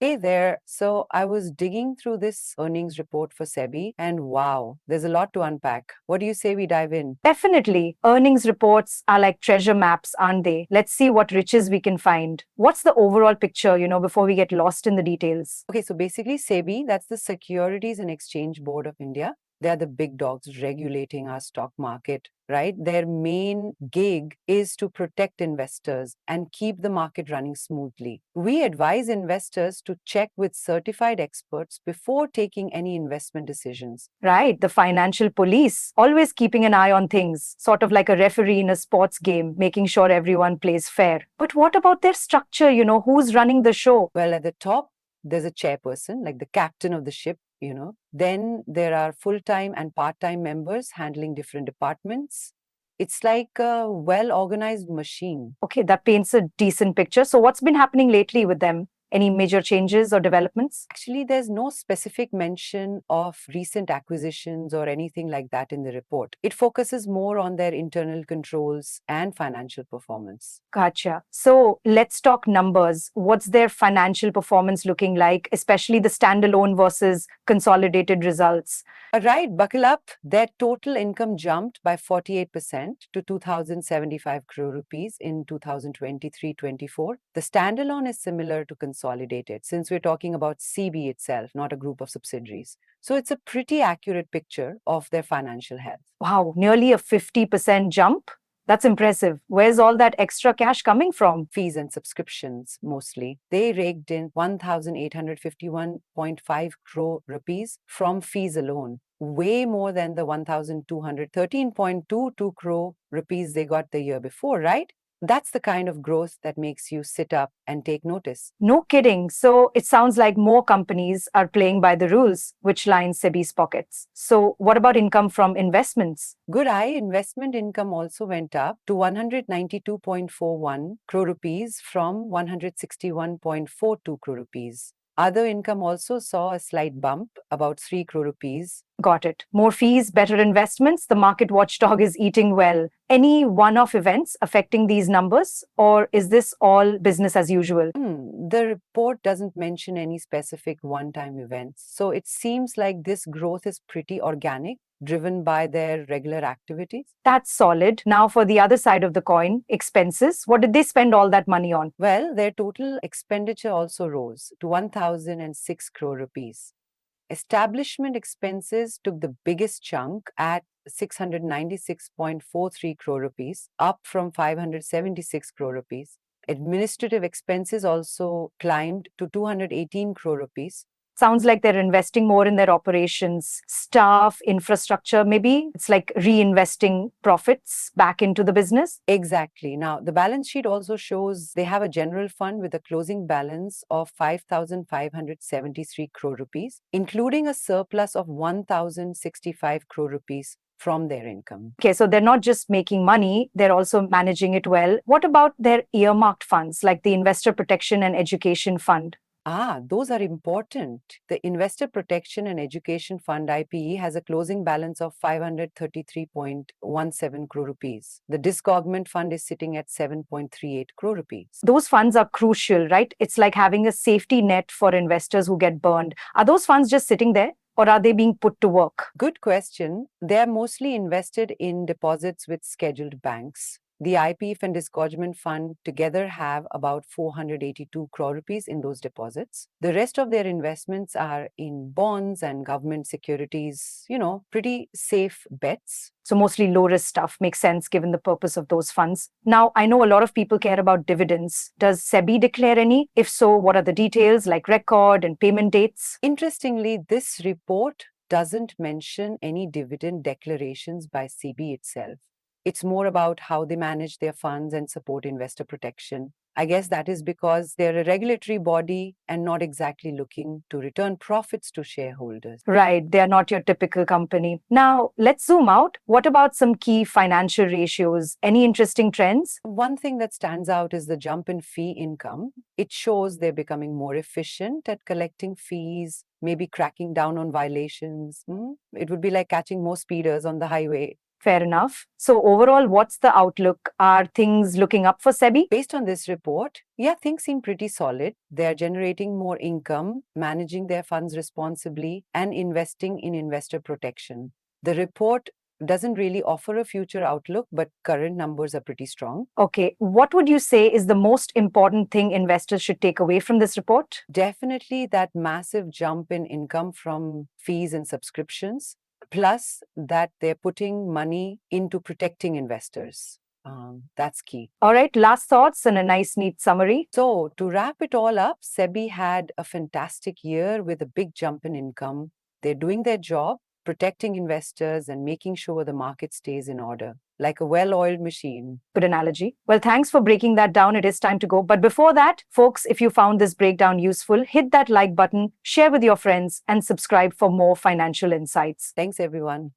Hey there. So I was digging through this earnings report for SEBI, and wow, there's a lot to unpack. What do you say we dive in? Definitely. Earnings reports are like treasure maps, aren't they? Let's see what riches we can find. What's the overall picture, before we get lost in the details? Okay, so basically, SEBI, that's the Securities and Exchange Board of India. They are the big dogs regulating our stock market, right? Their main gig is to protect investors and keep the market running smoothly. We advise investors to check with certified experts before taking any investment decisions. Right, the financial police, always keeping an eye on things, sort of like a referee in a sports game, making sure everyone plays fair. But what about their structure? Who's running the show? Well, at the top, there's a chairperson, like the captain of the ship. Then there are full time and part time members handling different departments. It's like a well organized machine. Okay, that paints a decent picture. So, what's been happening lately with them? Any major changes or developments? Actually, there's no specific mention of recent acquisitions or anything like that in the report. It focuses more on their internal controls and financial performance. Gotcha. So let's talk numbers. What's their financial performance looking like, especially the standalone versus consolidated results? Right, buckle up. Their total income jumped by 48% to 2,075 crore rupees in 2023-24. The standalone is similar to consolidated since we're talking about CB itself, not a group of subsidiaries. So it's a pretty accurate picture of their financial health. Wow, nearly a 50% jump. That's impressive. Where's all that extra cash coming from? Fees and subscriptions mostly. They raked in 1,851.5 crore rupees from fees alone, way more than the 1,213.22 crore rupees they got the year before, right? That's the kind of growth that makes you sit up and take notice. No kidding. So it sounds like more companies are playing by the rules, which line SEBI's pockets. So, what about income from investments? Good eye investment income also went up to 192.41 crore rupees from 161.42 crore rupees. Other income also saw a slight bump, about 3 crore rupees. Got it. More fees, better investments. The market watchdog is eating well. Any one off events affecting these numbers, or is this all business as usual? The report doesn't mention any specific one time events. So it seems like this growth is pretty organic, driven by their regular activities. That's solid. Now, for the other side of the coin, expenses. What did they spend all that money on? Well, their total expenditure also rose to 1,006 crore rupees. Establishment expenses took the biggest chunk at 696.43 crore rupees, up from 576 crore rupees. Administrative expenses also climbed to 218 crore rupees. Sounds like they're investing more in their operations, staff, infrastructure. Maybe it's like reinvesting profits back into the business. Exactly. Now, the balance sheet also shows they have a general fund with a closing balance of 5,573 crore rupees, including a surplus of 1,065 crore rupees from their income. Okay, so they're not just making money, they're also managing it well. What about their earmarked funds like the Investor Protection and Education Fund? Those are important. The Investor Protection and Education Fund IPE has a closing balance of 533.17 crore rupees. The Disgorgement Fund is sitting at 7.38 crore rupees. Those funds are crucial, right? It's like having a safety net for investors who get burned. Are those funds just sitting there, or are they being put to work? Good question. They are mostly invested in deposits with scheduled banks. The IPEF and Disgorgement Fund together have about 482 crore rupees in those deposits. The rest of their investments are in bonds and government securities, pretty safe bets. So mostly low risk stuff makes sense given the purpose of those funds. Now, I know a lot of people care about dividends. Does SEBI declare any? If so, what are the details like record and payment dates? Interestingly, this report doesn't mention any dividend declarations by CB itself. It's more about how they manage their funds and support investor protection. I guess that is because they're a regulatory body and not exactly looking to return profits to shareholders. Right, they are not your typical company. Now, let's zoom out. What about some key financial ratios? Any interesting trends? One thing that stands out is the jump in fee income. It shows they're becoming more efficient at collecting fees, maybe cracking down on violations. It would be like catching more speeders on the highway. Fair enough. So, overall, what's the outlook? Are things looking up for SEBI? Based on this report, yeah, things seem pretty solid. They're generating more income, managing their funds responsibly, and investing in investor protection. The report doesn't really offer a future outlook, but current numbers are pretty strong. Okay, what would you say is the most important thing investors should take away from this report? Definitely that massive jump in income from fees and subscriptions, plus that they're putting money into protecting investors. That's key. All right, last thoughts and a nice, neat summary. So, to wrap it all up, SEBI had a fantastic year with a big jump in income. They're doing their job, protecting investors and making sure the market stays in order, like a well oiled machine. Good analogy. Well, thanks for breaking that down. It is time to go. But before that, folks, if you found this breakdown useful, hit that like button, share with your friends, and subscribe for more financial insights. Thanks, everyone.